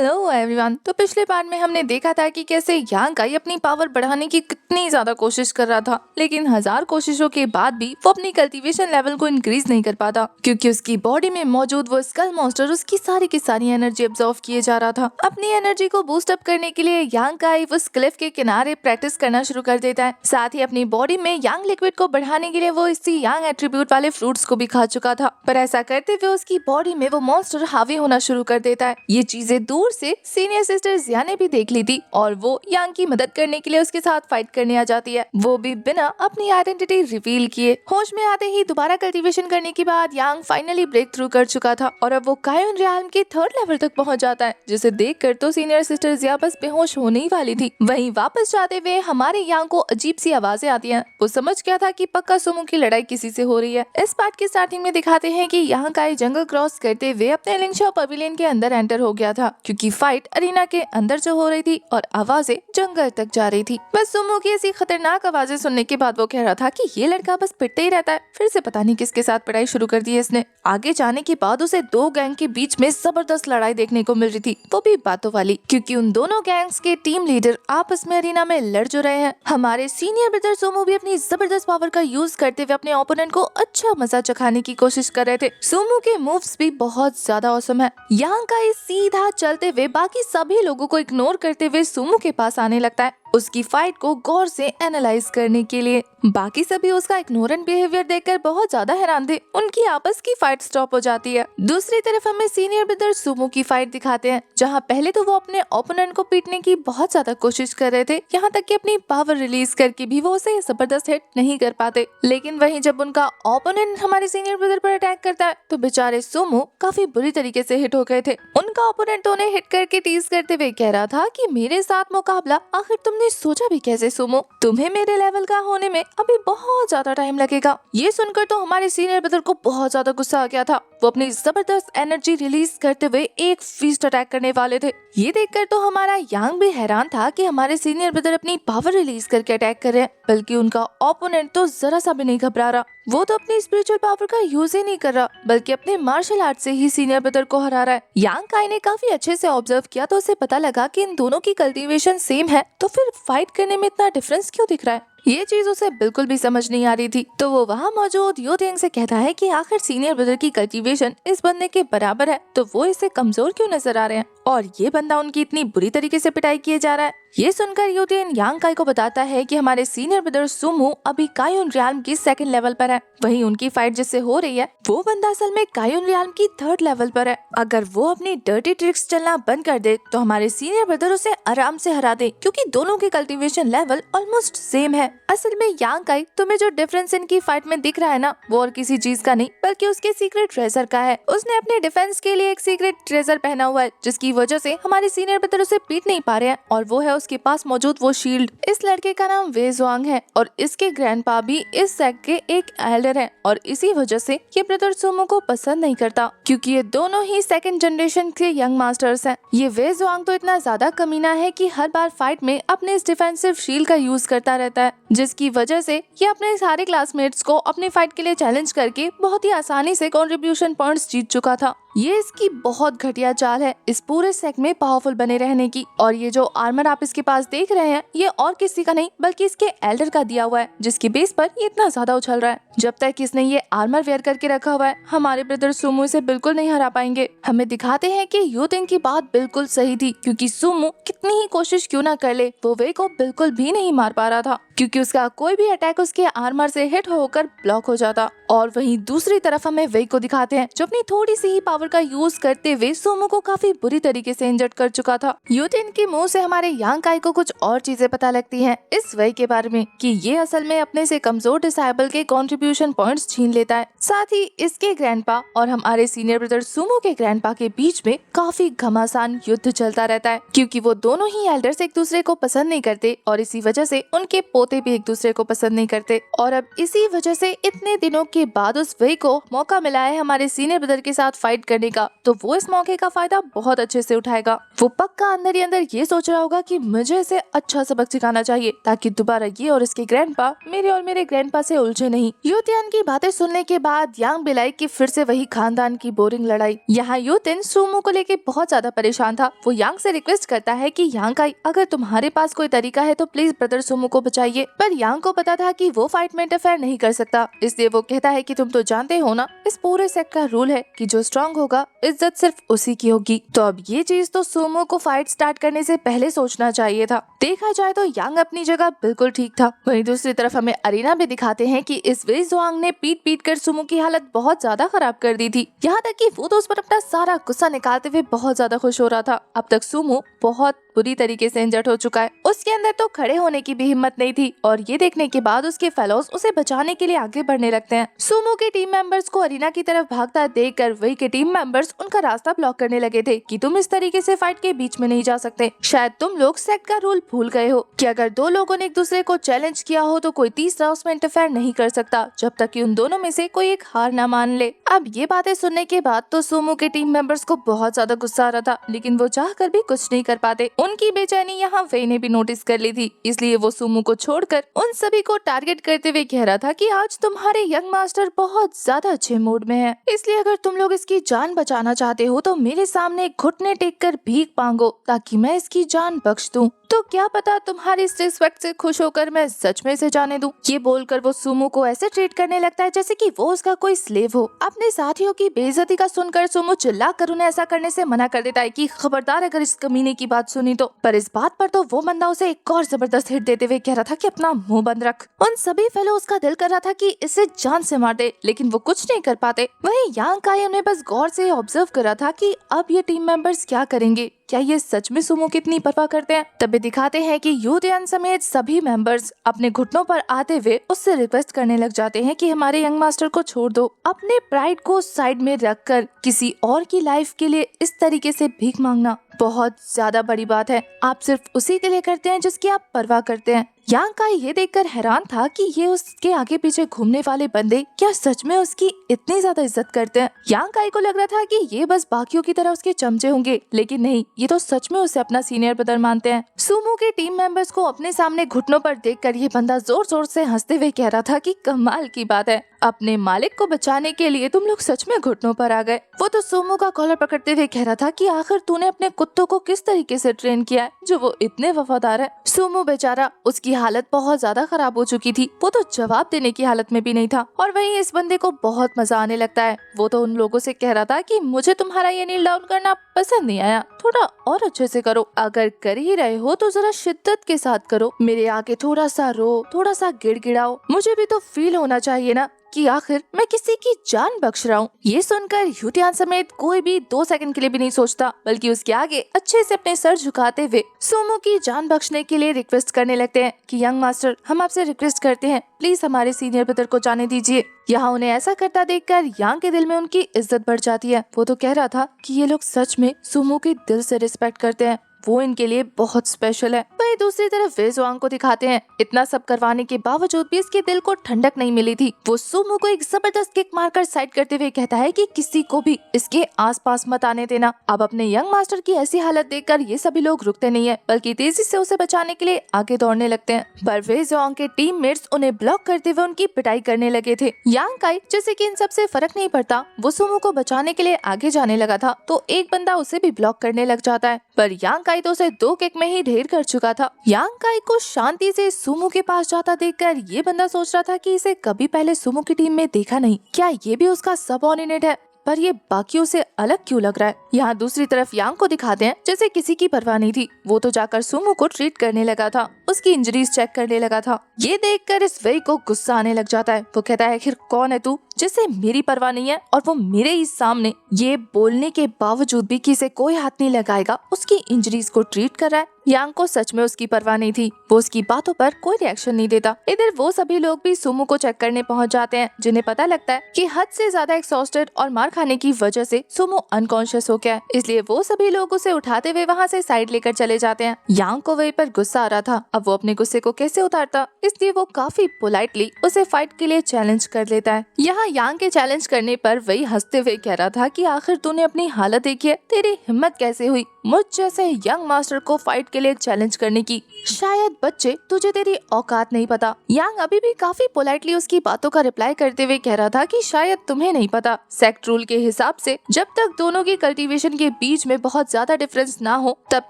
Hello everyone. तो पिछले part में हमने देखा था कि कैसे यांग काई अपनी पावर बढ़ाने की कितनी ज्यादा कोशिश कर रहा था, लेकिन 1000 कोशिशों के बाद भी वो अपनी कल्टीवेशन लेवल को इंक्रीज नहीं कर पाता, क्योंकि उसकी बॉडी में मौजूद वो स्कल मॉन्स्टर उसकी सारी की सारी एनर्जी एब्जॉर्व किए जा रहा था। अपनी एनर्जी को बूस्ट अप करने के लिए यांग काई उस क्लिफ के किनारे प्रैक्टिस करना शुरू कर देता है। साथ ही अपनी बॉडी में यांग लिक्विड को बढ़ाने के लिए वो इसी यांग एट्रीब्यूट वाले फ्रूट्स को भी खा चुका था, पर ऐसा करते हुए उसकी बॉडी में वो मॉन्स्टर हावी होना शुरू कर देता है। ये चीजें दूर से सीनियर सिस्टर जिया ने भी देख ली थी और वो यांग की मदद करने के लिए उसके साथ फाइट करने आ जाती है, वो भी बिना अपनी आइडेंटिटी रिवील किए। होश में आते ही दोबारा कल्टीवेशन करने के बाद यांग फाइनली ब्रेक थ्रू कर चुका था और अब वो कायोन रियाल्म के 3rd लेवल तक पहुंच जाता है, जिसे देखकर तो सीनियर सिस्टर जिया बस बेहोश होने ही वाली थी। वहीं वापस जाते हुए हमारे यांग को अजीब सी आवाजें आती हैं। वो समझ गया था कि पक्का सुमो की लड़ाई किसी से हो रही है। इस पार्ट की स्टार्टिंग में दिखाते हैं कि यांग काई जंगल क्रॉस करते हुए अपने लिंगशा पवेलियन के अंदर एंटर हो गया था, क्योंकि फाइट अरीना के अंदर जो हो रही थी और आवाजें जंगल तक जा रही थी। बस सुमो की ऐसी खतरनाक आवाजें सुनने के बाद वो कह रहा था कि ये लड़का बस पिटते ही रहता है, फिर से पता नहीं किसके साथ पिटाई शुरू कर दी है इसने। आगे जाने के बाद उसे 2 गैंग के बीच में जबरदस्त लड़ाई देखने को मिल रही थी, वो भी बातों वाली, क्योंकि उन दोनों गैंग्स के टीम लीडर आपस में अरीना में लड़ जो रहे हैं। हमारे सीनियर ब्रदर सुमो भी अपनी जबरदस्त पावर का यूज करते हुए अपने ओपोनेंट को अच्छा मजा चखाने की कोशिश कर रहे थे। सुमो के मूव्स भी बहुत ज्यादा औसम है। यांग काई सीधा चलते हुए बाकी सभी लोगों को इग्नोर करते हुए सुमो के पास आने लगता है, उसकी फाइट को गौर से एनालाइज करने के लिए। बाकी सभी उसका इग्नोरेंट बिहेवियर देखकर बहुत ज्यादा हैरान थे। उनकी आपस की फाइट स्टॉप हो जाती है। दूसरी तरफ हमें सीनियर ब्रदर सुमो की फाइट दिखाते हैं, जहां पहले तो वो अपने ओपोनेंट को पीटने की बहुत ज्यादा कोशिश कर रहे थे, यहाँ तक कि अपनी पावर रिलीज करके भी वो उसे जबरदस्त हिट नहीं कर पाते। लेकिन वहीं जब उनका ओपोनेंट हमारे सीनियर ब्रदर पर अटैक करता है तो बेचारे सुमो काफी बुरी तरीके से हिट हो गए थे। उनका ओपोनेंट उन्हें हिट करके टीज करते हुए कह रहा था कि मेरे साथ मुकाबला आखिर तुमने सोचा भी कैसे सुमो, तुम्हें मेरे लेवल का होने में अभी बहुत ज्यादा टाइम लगेगा। ये सुनकर तो हमारे सीनियर ब्रदर को बहुत ज्यादा गुस्सा आ गया था। वो अपनी जबरदस्त एनर्जी रिलीज करते हुए एक फीस्ट अटैक करने वाले थे। ये देखकर तो हमारा यांग भी हैरान था कि हमारे सीनियर ब्रदर अपनी पावर रिलीज करके अटैक कर रहे हैं, बल्कि उनका ओपोनेंट तो जरा सा भी नहीं घबरा रहा। वो तो अपनी स्पिरिचुअल पावर का यूज ही नहीं कर रहा, बल्कि अपने मार्शल आर्ट से ही सीनियर ब्रदर को हरा रहा है। यांग काई ने काफी अच्छे से ऑब्जर्व किया तो उसे पता लगा कि इन दोनों की कल्टीवेशन सेम है, तो फिर फाइट करने में इतना डिफरेंस क्यों दिख रहा है। ये चीज उसे बिल्कुल भी समझ नहीं आ रही थी। तो वो वहाँ मौजूद योदेंग से कहता है कि आखिर सीनियर ब्रदर की कल्टीवेशन इस बंदे के बराबर है, तो वो इससे कमजोर क्यों नजर आ रहे हैं और ये बंदा उनकी इतनी बुरी तरीके से पिटाई किए जा रहा है। ये सुनकर योदेंग यांग काई को बताता है कि हमारे सीनियर ब्रदर सुमो अभी कायोन रियाल्म की 2nd लेवल पर है, वहीं उनकी फाइट जिससे हो रही है वो बंदा असल में कायोन रियाल्म की 3rd लेवल पर है। अगर वो अपनी डर्टी ट्रिक्स चलना बंद कर दे तो हमारे सीनियर ब्रदर उसे आराम से हरा दे, क्योंकि दोनों के कल्टीवेशन लेवल ऑलमोस्ट सेम है। असल में यांग काई, तुम्हें जो डिफरेंस इनकी फाइट में दिख रहा है ना, वो और किसी चीज का नहीं बल्कि उसके सीक्रेट ट्रेजर का है। उसने अपने डिफेंस के लिए एक सीक्रेट ट्रेजर पहना हुआ है, जिसकी वजह से हमारे सीनियर ब्रदर उसे पीट नहीं पा रहे हैं, और वो है उसके पास मौजूद वो शील्ड। इस लड़के का नाम वे ज़ुआंग है और इसके ग्रैंडपा भी इस सेक्ट के एक एल्डर हैं, और इसी वजह से ये ब्रदर सुमो को पसंद नहीं करता, क्योंकि ये दोनों ही 2nd जनरेशन के यंग मास्टर्स हैं। ये वे ज़ुआंग तो इतना ज्यादा कमीना है कि हर बार फाइट में अपने इस डिफेंसिव शील्ड का यूज करता रहता है, जिसकी वजह से ये अपने सारे क्लासमेट्स को अपनी फाइट के लिए चैलेंज करके बहुत ही आसानी से कंट्रीब्यूशन पॉइंट्स जीत चुका था। ये इसकी बहुत घटिया चाल है इस पूरे सेट में पावरफुल बने रहने की। और ये जो आर्मर आप इसके पास देख रहे हैं, ये और किसी का नहीं बल्कि इसके एल्डर का दिया हुआ है, जिसकी बेस पर ये इतना ज्यादा उछल रहा है। जब तक इसने ये आर्मर वेयर करके रखा हुआ है, हमारे ब्रदर सुमो से बिल्कुल नहीं हरा पाएंगे। हमें दिखाते हैं कि योदेंग की बात बिल्कुल सही थी, क्योंकि सुमो कितनी ही कोशिश क्यों ना कर ले, वो वे को बिल्कुल भी नहीं मार पा रहा था, क्योंकि उसका कोई भी अटैक उसके आर्मर से हिट होकर ब्लॉक हो जाता। और वहीं दूसरी तरफ हमें वे को दिखाते हैं, जो अपनी थोड़ी सी ही पावर का यूज करते हुए सुमो को काफी बुरी तरीके से इंजर्ड कर चुका था। योदेंग के मुंह से हमारे यांग काई को कुछ और चीजें पता लगती हैं इस वे के बारे में, कि ये असल में अपने से कमजोर डिसेबल के कंट्रीब्यूशन पॉइंट्स छीन लेता है। साथ ही इसके ग्रैंडपा और हमारे सीनियर ब्रदर सुमो के ग्रैंडपा के बीच में काफी घमासान युद्ध चलता रहता है, क्योंकि वो दोनों ही एल्डर्स एक दूसरे को पसंद नहीं करते और इसी वजह से उनके पोते भी एक दूसरे को पसंद नहीं करते। और अब इसी वजह से इतने दिनों के बाद उस वे को मौका मिला है हमारे सीनियर ब्रदर के साथ फाइट करने का, तो वो इस मौके का फायदा बहुत अच्छे से उठाएगा। वो पक्का अंदर ही अंदर ये सोच रहा होगा कि मुझे इसे अच्छा सबक सिखाना चाहिए ताकि दोबारा ये और इसके ग्रैंडपा मेरे और मेरे ग्रैंडपा से उलझे नहीं। यूतिन की बातें सुनने के बाद यांग बिलाई की फिर से वही खानदान की बोरिंग लड़ाई। यहाँ यूतिन सुमो को लेके बहुत ज्यादा परेशान था। वो यांग से रिक्वेस्ट करता है कि यांग काई, अगर तुम्हारे पास कोई तरीका है तो प्लीज ब्रदर सुमो को बचाइए। पर यांग को पता था कि वो फाइट में इंटरफेयर नहीं कर सकता, इसलिए वो कहता है कि तुम तो जानते हो ना, इस पूरे सेट का रूल है कि जो स्ट्रांग होगा इज्जत सिर्फ उसी की होगी। तो अब ये चीज तो सुमो को फाइट स्टार्ट करने से पहले सोचना चाहिए था। देखा जाए तो यांग अपनी जगह बिल्कुल ठीक था। वहीं दूसरी तरफ हमें अरीना भी दिखाते हैं कि इस वे जुआंग ने पीट पीट कर सुमो की हालत बहुत ज्यादा खराब कर दी थी। यहाँ तक कि वो तो उस पर अपना सारा गुस्सा निकालते हुए बहुत ज्यादा खुश हो रहा था। अब तक सुमो बहुत बुरी तरीके से इंजर्ड हो चुका है। उसके अंदर तो खड़े होने की भी हिम्मत नहीं थी और ये देखने के बाद उसके फेलोज उसे बचाने के लिए आगे बढ़ने लगते हैं। सुमो के टीम मेंबर्स को अरीना की तरफ भागता देखकर वही के टीम मेंबर्स उनका रास्ता ब्लॉक करने लगे थे कि तुम इस तरीके से फाइट के बीच में नहीं जा सकते। शायद तुम लोग सेट का रूल भूल गए हो कि अगर दो लोगों ने एक दूसरे को चैलेंज किया हो तो कोई तीसरा उसमें इंटरफेयर नहीं कर सकता जब तक कि उन दोनों में से कोई एक हार ना मान ले। अब ये बातें सुनने के बाद तो सुमो के टीम मेंबर्स को बहुत ज्यादा गुस्सा आ रहा था, लेकिन वो चाह कर भी कुछ नहीं कर पाते। उनकी बेचैनी यहाँ वे ने भी नोटिस कर ली थी, इसलिए वो सुमो को छोड़कर उन सभी को टारगेट करते हुए कह रहा था कि आज तुम्हारे यंग मास्टर बहुत ज्यादा अच्छे मूड में है, इसलिए अगर तुम लोग इसकी जान बचाना चाहते हो तो मेरे सामने घुटने टेक कर भीख मांगो ताकि मैं इसकी जान बख्श दूं। तो क्या पता तुम्हारी इस रिस्पेक्ट से खुश होकर मैं सच में इसे जाने दूं। ये बोलकर वो सुमो को ऐसे ट्रीट करने लगता है जैसे कि वो उसका कोई स्लेव हो। अपने साथियों की बेइज्जती का सुनकर सुमो चिल्ला कर उन्हें ऐसा करने से मना कर देता है कि खबरदार अगर इस कमीने की बात सुनी तो। पर इस बात पर तो वो बंदा उसे एक और जबरदस्त हिट देते हुए कह रहा था कि अपना मुंह बंद रख। उन सभी फेलो उसका दिल कर रहा था कि इसे जान से मार दे, लेकिन वो कुछ नहीं कर पाते। वहीं यांग काई उन्हें बस गौर से ऑब्जर्व कर रहा था कि अब ये टीम मेंबर्स क्या करेंगे, क्या ये सच में सुमो की इतनी परवाह करते हैं। तभी दिखाते हैं कि यूतिन समेत सभी मेंबर्स अपने घुटनों पर आते हुए उससे रिक्वेस्ट करने लग जाते हैं कि हमारे यंग मास्टर को छोड़ दो। अपने प्राइड को साइड में रखकर किसी और की लाइफ के लिए इस तरीके से भीख मांगना बहुत ज्यादा बड़ी बात है। आप सिर्फ उसी के लिए करते हैं जिसकी आप परवाह करते हैं। यांग काई ये देखकर हैरान था कि ये उसके आगे पीछे घूमने वाले बंदे क्या सच में उसकी इतनी ज्यादा इज्जत करते हैं। यांग काई को लग रहा था कि ये बस बाकियों की तरह उसके चमचे होंगे, लेकिन नहीं, ये तो सच में उसे अपना सीनियर ब्रदर मानते हैं। सुमो के टीम मेंबर्स को अपने सामने घुटनों पर देखकर ये बंदा जोर जोर से हंसते हुए कह रहा था कि कमाल की बात है, अपने मालिक को बचाने के लिए तुम लोग सच में घुटनों पर आ गए। वो तो सुमो का कॉलर पकड़ते हुए कह रहा था कि आखिर तूने अपने कुत्तों को किस तरीके से ट्रेन किया है जो वो इतने वफादार है। सुमो बेचारा, उसकी हालत बहुत ज्यादा खराब हो चुकी थी, वो तो जवाब देने की हालत में भी नहीं था। और वहीं इस बंदे को बहुत मजा आने लगता है। वो तो उन लोगों से कह रहा था कि मुझे तुम्हारा ये नील डाउन करना पसंद नहीं आया, थोड़ा और अच्छे से करो, अगर कर ही रहे हो तो जरा शिद्दत के साथ करो, मेरे आगे थोड़ा सा रो, थोड़ा सा गिड़गिड़ाओ, मुझे भी तो फील होना चाहिए ना कि आखिर मैं किसी की जान बख्श रहा हूँ। ये सुनकर यूतिन समेत कोई भी 2 सेकंड के लिए भी नहीं सोचता, बल्कि उसके आगे अच्छे से अपने सर झुकाते हुए सुमो की जान बख्शने के लिए रिक्वेस्ट करने लगते हैं कि यंग मास्टर, हम आपसे रिक्वेस्ट करते हैं, प्लीज हमारे सीनियर ब्रदर को जाने दीजिए। यहाँ उन्हें ऐसा करता देखकर यांग के दिल में उनकी इज्जत बढ़ जाती है। वो तो कह रहा था कि ये लोग सच में सुमो के दिल से रिस्पेक्ट करते हैं, वो इनके लिए बहुत स्पेशल है। वहीं दूसरी तरफ वे जुआंग को दिखाते हैं, इतना सब करवाने के बावजूद भी इसके दिल को ठंडक नहीं मिली थी। वो सुमो को एक जबरदस्त किक मारकर साइड करते हुए कहता है कि किसी को भी इसके आसपास मत आने देना। अब अपने यंग मास्टर की ऐसी हालत देखकर ये सभी लोग रुकते नहीं है, बल्कि तेजी से उसे बचाने के लिए आगे दौड़ने लगते हैं। पर वे जुआंग के टीममेट्स उन्हें ब्लॉक करते हुए उनकी पिटाई करने लगे थे। यांग काई, जैसे कि इन सबसे फर्क नहीं पड़ता, वो सुमो को बचाने के लिए आगे जाने लगा था तो एक बंदा उसे भी ब्लॉक करने लग जाता है। पर यांग काई तो उसे 2 किक में ही ढेर कर चुका था। यांग काई को शांति से सुमो के पास जाता देखकर ये बंदा सोच रहा था कि इसे कभी पहले सुमो की टीम में देखा नहीं, क्या ये भी उसका सबऑर्डिनेट है, पर ये बाकियों से अलग क्यों लग रहा है। यहाँ दूसरी तरफ यांग को दिखाते हैं जैसे किसी की परवाह नहीं थी। वो तो जाकर सुमो को ट्रीट करने लगा था, उसकी इंजरीज चेक करने लगा था। ये देखकर इस वेई को गुस्सा आने लग जाता है। वो कहता है, आखिर कौन है तू जिसे मेरी परवाह नहीं है, और वो मेरे ही सामने ये बोलने के बावजूद भी कि इसे कोई हाथ नहीं लगाएगा उसकी इंजरीज को ट्रीट कर रहा है। यांग को सच में उसकी परवाह नहीं थी, वो उसकी बातों पर कोई रिएक्शन नहीं देता। इधर वो सभी लोग भी सुमो को चेक करने पहुंच जाते हैं, जिन्हें पता लगता है कि हद से ज्यादा एक्सॉस्टेड और मार खाने की वजह से सुमो अनकॉन्शियस हो गया है, इसलिए वो सभी लोग उसे उठाते हुए वहाँ से साइड लेकर चले जाते हैं। यांग को वही पर गुस्सा आ रहा था, अब वो अपने गुस्से को कैसे उतारता, इसलिए वो काफी पोलाइटली उसे फाइट के लिए चैलेंज कर लेता है। यहाँ यांग के चैलेंज करने पर वही हंसते हुए कह रहा था कि आखिर तूने अपनी हालत देखी है, तेरी हिम्मत कैसे हुई मुझ जैसे यंग मास्टर को फाइट के लिए चैलेंज करने की। शायद बच्चे तुझे तेरी औकात नहीं पता। यांग अभी भी काफी पोलाइटली उसकी बातों का रिप्लाई करते हुए कह रहा था कि शायद तुम्हें नहीं पता, सेक्ट रूल के हिसाब से जब तक दोनों की कल्टीवेशन के बीच में बहुत ज्यादा डिफरेंस ना हो तब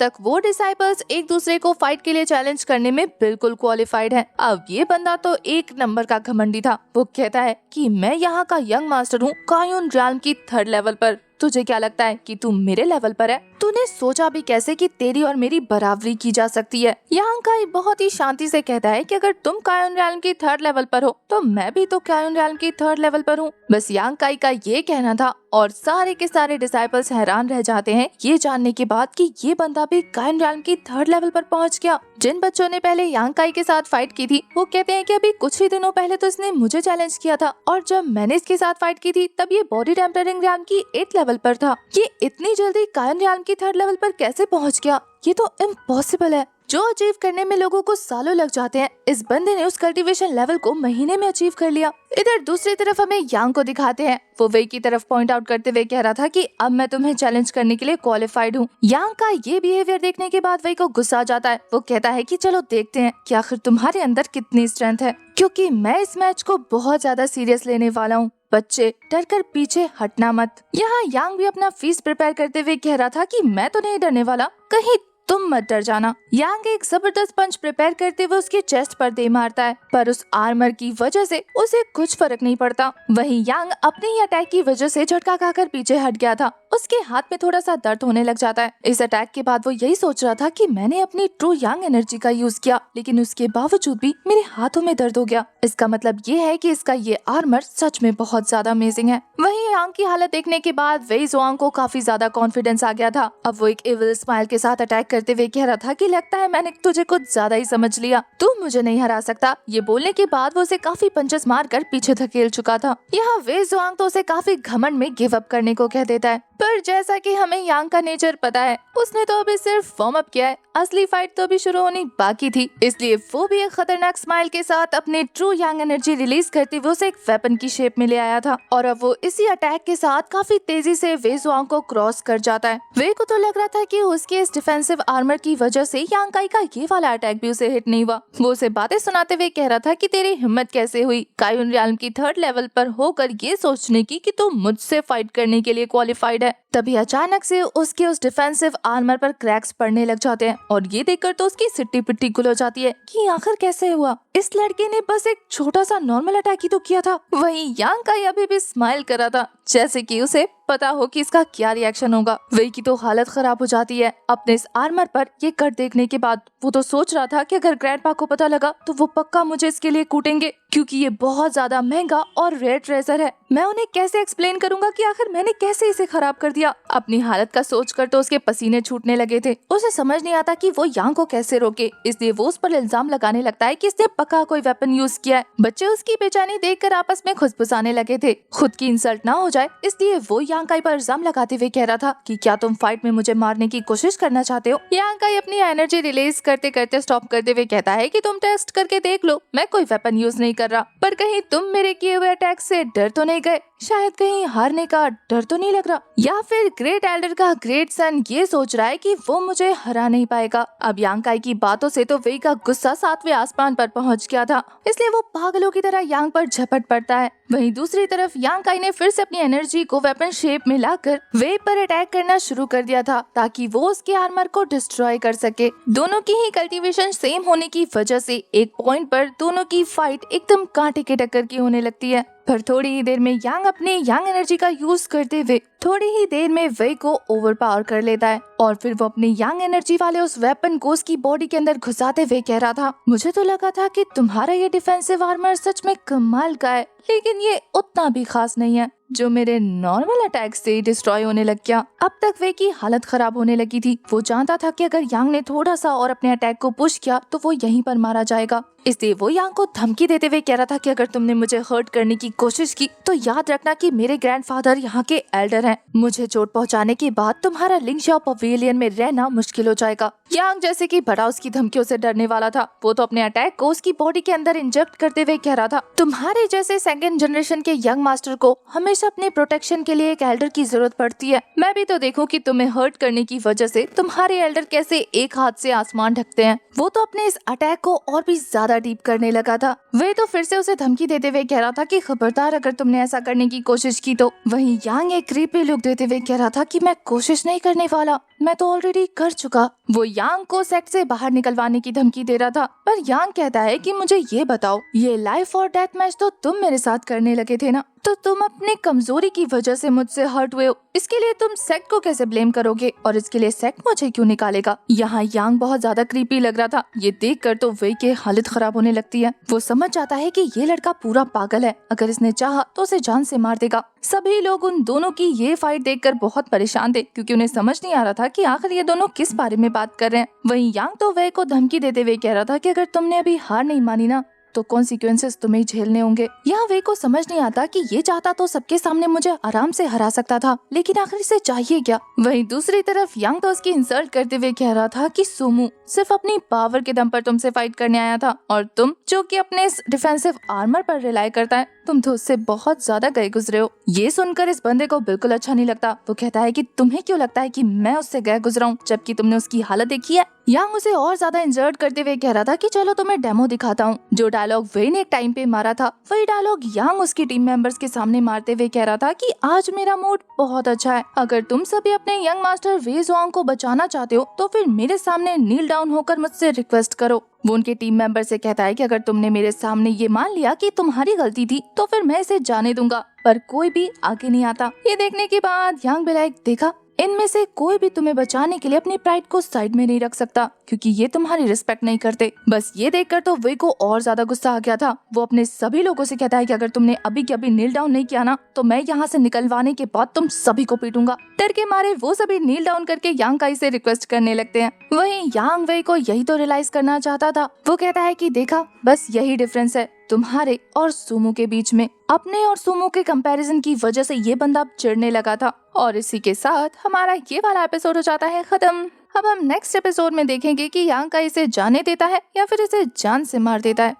तक वो डिसाइपल्स एक दूसरे को फाइट के लिए चैलेंज करने में बिल्कुल क्वालिफाइड है। अब ये बंदा तो एक नंबर का घमंडी था। वो कहता है कि मैं यहाँ का यंग मास्टर हूँ कायुन रियल्म की 3rd लेवल पर। तुझे क्या लगता है कि तू मेरे लेवल पर है? तूने सोचा भी कैसे कि तेरी और मेरी बराबरी की जा सकती है? यांग काई बहुत ही शांति से कहता है कि अगर तुम कायुन रियल्म की 3rd लेवल पर हो तो मैं भी तो कायुन रियल्म की 3rd लेवल पर हूँ। बस यांग काई का ये कहना था और सारे के सारे डिसाइपल्स हैरान रह जाते हैं ये जानने के बाद कि ये बंदा भी कायुन रियल्म की 3rd लेवल पर पहुँच गया। जिन बच्चों ने पहले यांग काई के साथ फाइट की थी वो कहते हैं कि अभी कुछ ही दिनों पहले तो इसने मुझे चैलेंज किया था और जब मैंने इसके साथ फाइट की थी तब ये बॉडी टेम्परिंग रियल्म की 8th लेवल पर था। ये इतनी जल्दी कायुन रियल्म की 3rd लेवल पर कैसे पहुंच गया? ये तो इम्पॉसिबल है। जो अचीव करने में लोगों को सालों लग जाते हैं, इस बंदे ने उस कल्टीवेशन लेवल को महीने में अचीव कर लिया। इधर दूसरी तरफ हमें यांग को दिखाते हैं। वो वेई की तरफ पॉइंट आउट करते हुए कह रहा था कि अब मैं तुम्हें चैलेंज करने के लिए क्वालिफाइड हूँ। यांग का ये बिहेवियर देखने के बाद वेई को गुस्सा आ जाता है। वो कहता है कि चलो देखते हैं कि आखिर तुम्हारे अंदर कितनी स्ट्रेंथ है, क्योंकि मैं इस मैच को बहुत ज्यादा सीरियस लेने वाला हूँ। बच्चे डर कर पीछे हटना मत। यहाँ यांग भी अपना फीस प्रिपेयर करते हुए कह रहा था कि मैं तो नहीं डरने वाला, कहीं तुम मत डर जाना। यांग एक जबरदस्त पंच प्रिपेयर करते हुए उसके चेस्ट पर दे मारता है, पर उस आर्मर की वजह से उसे कुछ फर्क नहीं पड़ता। वहीं यांग अपने ही अटैक की वजह से झटका खाकर पीछे हट गया था। उसके हाथ में थोड़ा सा दर्द होने लग जाता है। इस अटैक के बाद वो यही सोच रहा था कि मैंने अपनी ट्रू यांग एनर्जी का यूज किया, लेकिन उसके बावजूद भी मेरे हाथों में दर्द हो गया। इसका मतलब ये है कि इसका ये आर्मर सच में बहुत ज्यादा अमेजिंग है। वहीं यांग की हालत देखने के बाद वेई ज़ुआंग को काफी ज्यादा कॉन्फिडेंस आ गया था। अब वो एक इविल स्माइल के साथ अटैक करते हुए कह रहा था कि लगता है मैंने तुझे कुछ ज्यादा ही समझ लिया, तू मुझे नहीं हरा सकता। ये बोलने के बाद वो उसे काफी पंचेस मारकर पीछे धकेल चुका था। यहाँ वेई ज़ुआंग तो उसे काफी घमंड में गिव अप करने को कह देता है, पर जैसा कि हमें यांग का नेचर पता है, उसने तो अभी सिर्फ वार्म अप किया है, असली फाइट तो अभी शुरू होनी बाकी थी। इसलिए वो भी एक खतरनाक स्माइल के साथ अपने ट्रू यांग एनर्जी रिलीज करते हुए उसे एक वेपन की शेप में ले आया था और अब वो इसी अटैक के साथ काफी तेजी से वेई ज़ुआंग को क्रॉस कर जाता है। वे को तो लग रहा था कि उसके इस डिफेंसिव आर्मर की वजह से यांग काई का ये वाला अटैक भी उसे हिट नहीं हुआ। वो उसे बातें सुनाते हुए कह रहा था कि तेरी हिम्मत कैसे हुई कायुन रियल्म की 3rd लेवल पर होकर ये सोचने की कि तू मुझसे फाइट करने के लिए क्वालिफाइड है। तभी अचानक से उसके उस डिफेंसिव आर्मर पर क्रैक्स पड़ने लग जाते हैं और ये देखकर तो उसकी सिट्टी पिट्टी गुल हो जाती है कि आखिर कैसे हुआ। इस लड़के ने बस एक छोटा सा नॉर्मल अटैक ही तो किया था। वहीं यांग काई अभी भी स्माइल कर रहा था जैसे कि उसे पता हो कि इसका क्या रिएक्शन होगा। वेई की तो हालत खराब हो जाती है अपने इस आर्मर पर ये कट देखने के बाद। वो तो सोच रहा था कि अगर ग्रैंडपा को पता लगा तो वो पक्का मुझे इसके लिए कूटेंगे, क्योंकि ये बहुत ज्यादा महंगा और रेयर ट्रेजर है। मैं उन्हें कैसे एक्सप्लेन करूंगा कि आखिर मैंने कैसे इसे खराब कर दिया। अपनी हालत का सोचकर तो उसके पसीने छूटने लगे थे। उसे समझ नहीं आता कि वो यांग को कैसे रोके, इसलिए वो उस पर इल्जाम लगाने लगता है कि इसने पक्का कोई वेपन यूज किया है। बच्चे उसकी बेचैनी देखकर आपस में खुसफुसाने लगे थे। खुद की इंसल्ट ना हो जाए इसलिए वो यांग काई पर इल्जाम लगाते हुए कह रहा था कि क्या तुम फाइट में मुझे मारने की कोशिश करना चाहते हो। यांग काई अपनी एनर्जी रिलीज करते करते स्टॉप करते हुए कहता है कि तुम टेस्ट करके देख लो, मैं कोई वेपन यूज नहीं कर रहा, पर कहीं तुम मेरे किए हुए अटैक से डर तो नहीं गए? शायद कहीं हारने का डर तो नहीं लग रहा? या फिर ग्रेट एल्डर का ग्रेट सन ये सोच रहा है कि वो मुझे हरा नहीं पाएगा? अब यांग काई की बातों से तो वेई का गुस्सा 7वें आसमान पर पहुंच गया था, इसलिए वो पागलों की तरह यांग पर झपट पड़ता है। वहीं दूसरी तरफ यांग काई ने फिर से अपनी एनर्जी को वेपन शेप में लाकर वेई पर अटैक करना शुरू कर दिया था ताकि वो उसके आर्मर को डिस्ट्रॉय कर सके। दोनों की ही कल्टीवेशन सेम होने की वजह से एक पॉइंट पर दोनों की फाइट एकदम कांटे के टक्कर की होने लगती है। पर थोड़ी ही देर में यांग अपने यांग एनर्जी का यूज करते हुए थोड़ी ही देर में वेई को ओवरपावर कर लेता है। और फिर वो अपने यंग एनर्जी वाले उस वेपन को उसकी बॉडी के अंदर घुसाते हुए कह रहा था, मुझे तो लगा था कि तुम्हारा ये डिफेंसिव आर्मर सच में कमाल का है, लेकिन ये उतना भी खास नहीं है जो मेरे नॉर्मल अटैक से डिस्ट्रॉय होने लग गया। अब तक वे की हालत खराब होने लगी थी। वो जानता था कि अगर यांग ने थोड़ा सा और अपने अटैक को पुश किया तो वो यहीं पर मारा जाएगा। इसलिए वो यांग को धमकी देते हुए कह रहा था कि अगर तुमने मुझे हर्ट करने की कोशिश की तो याद रखना कि मेरे ग्रैंडफादर यहाँ के एल्डर हैं। मुझे चोट पहुँचाने के बाद तुम्हारा लिंगशाओ पवेलियन में रहना मुश्किल हो जाएगा। यांग जैसे कि बड़ा उसकी धमकियों से डरने वाला था, वो तो अपने अटैक को उसकी बॉडी के अंदर इंजेक्ट करते हुए कह रहा था, तुम्हारे जैसे सेकंड जनरेशन के यंग मास्टर को हमेशा अपने प्रोटेक्शन के लिए एक एल्डर की जरूरत पड़ती है। मैं भी तो देखूं कि तुम्हें हर्ट करने की वजह से तुम्हारे एल्डर कैसे एक हाथ से आसमान ढकते हैं। वो तो अपने इस अटैक को और भी ज्यादा डीप करने लगा था। वे तो फिर से उसे धमकी देते हुए कह रहा था कि खबरदार अगर तुमने ऐसा करने की कोशिश की तो। वहीं यांग एक क्रीपी लुक देते हुए कह रहा था कि मैं कोशिश नहीं करने वाला, मैं तो ऑलरेडी कर चुका। वो यांग को सेट से बाहर निकलवाने की धमकी दे रहा था, पर यांग कहता है कि मुझे ये बताओ, ये लाइफ और डेथ मैच तो तुम मेरे साथ करने लगे थे ना, तो तुम अपनी कमजोरी की वजह से मुझसे हर्ट हुए हो, इसके लिए तुम सेक्ट को कैसे ब्लेम करोगे और इसके लिए सेक्ट मुझे क्यों निकालेगा। यहाँ यांग बहुत ज्यादा क्रीपी लग रहा था। ये देखकर तो वे की हालत खराब होने लगती है। वो समझ जाता है कि ये लड़का पूरा पागल है, अगर इसने चाहा तो उसे जान से मार देगा। सभी लोग उन दोनों की ये फाइट देखकर बहुत परेशान थे, क्योंकि उन्हें समझ नहीं आ रहा था कि आखिर ये दोनों किस बारे में बात कर रहे हैं। वहीं यांग तो वे को धमकी देते हुए कह रहा था कि अगर तुमने अभी हार नहीं मानी ना तो कॉन्सिक्वेंसेस तुम्हें झेलने होंगे। यहाँ वे को समझ नहीं आता कि ये चाहता तो सबके सामने मुझे आराम से हरा सकता था, लेकिन आखिर इसे चाहिए क्या। वहीं दूसरी तरफ यांग तो उसकी इंसल्ट करते हुए कह रहा था कि सुमो सिर्फ अपनी पावर के दम पर तुमसे फाइट करने आया था, और तुम जो कि अपने इस डिफेंसिव आर्मर पर रिलाई करता है, तुम तो उससे बहुत ज्यादा गए गुजरे हो। ये सुनकर इस बंदे को बिल्कुल अच्छा नहीं लगता। वो कहता है कि तुम्हें क्यों लगता है कि मैं उससे गए गुजरा हूँ, जबकि तुमने उसकी हालत देखी है। यांग उसे और ज्यादा इंसल्ट करते हुए कह रहा था कि चलो तुम्हें डेमो दिखाता हूँ। जो डायलॉग वे ने एक टाइम पे मारा था, वही डायलॉग यांग उसकी टीम मेंबर्स के सामने मारते हुए कह रहा था कि आज मेरा मूड बहुत अच्छा है। अगर तुम सभी अपने यंग मास्टर वे ज़ोंग को बचाना चाहते हो तो फिर मेरे सामने नील डाउन होकर मुझसे रिक्वेस्ट करो। वो उनके टीम मेंबर से कहता है कि अगर तुमने मेरे सामने ये मान लिया कि तुम्हारी गलती थी तो फिर मैं इसे जाने दूंगा, पर कोई भी आगे नहीं आता। ये देखने के बाद यांग बेलाइक, देखा, इनमें से कोई भी तुम्हें बचाने के लिए अपनी प्राइड को साइड में नहीं रख सकता, क्योंकि ये तुम्हारी रिस्पेक्ट नहीं करते। बस ये देखकर तो वे को और ज्यादा गुस्सा आ गया था। वो अपने सभी लोगों से कहता है कि अगर तुमने अभी के अभी नील डाउन नहीं किया ना तो मैं यहाँ से निकलवाने के बाद तुम सभी को पीटूंगा। डर के मारे वो सभी नील डाउन करके यांग काई से रिक्वेस्ट करने लगते हैं। वहीं यांग वे को यही तो रियलाइज करना चाहता था। वो कहता है कि देखा, बस यही डिफरेंस है तुम्हारे और सुमो के बीच में। अपने और सुमो के कंपैरिजन की वजह से ये बंदा चिढ़ने लगा था। और इसी के साथ हमारा ये वाला एपिसोड हो जाता है खत्म। अब हम नेक्स्ट एपिसोड में देखेंगे कि यांग का इसे जाने देता है या फिर इसे जान से मार देता है।